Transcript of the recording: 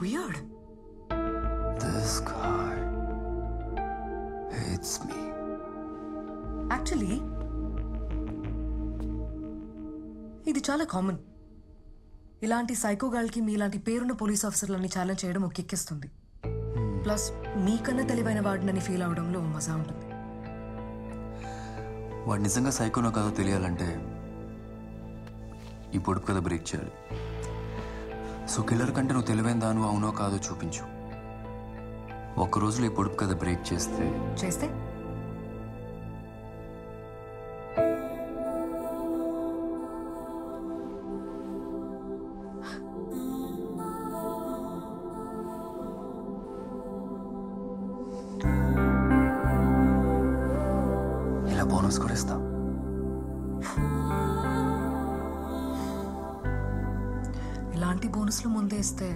weird. This guy hates me. Actually, ఇది చాలా common. ఇలాంటి సైకో గర్ల్కి మీలాంటి పేరున్న పోలీస్ ఆఫీసర్లని ఛాలెంజ్ చేయడం ఒక ఎక్కిస్తుంది. ప్లస్ మీకన్నా తెలివైన వాడినని ఫీల్ అవడంలో మజా ఉంటుంది. వాడు నిజంగా సైకోనో కాదో తెలియాలంటే ఈ పొడుపు కథ బ్రేక్ చేయాలి. సో కిల్లర్ కంటే నువ్వు తెలివైన దాను అవునో కాదో చూపించు. ఒక్కరోజులో ఈ పొడుపు కథ బ్రేక్ చేస్తే ఇలా బోనస్ కూడా ఇస్తా. ఇలాంటి బోనస్లు ముందే ఇస్తే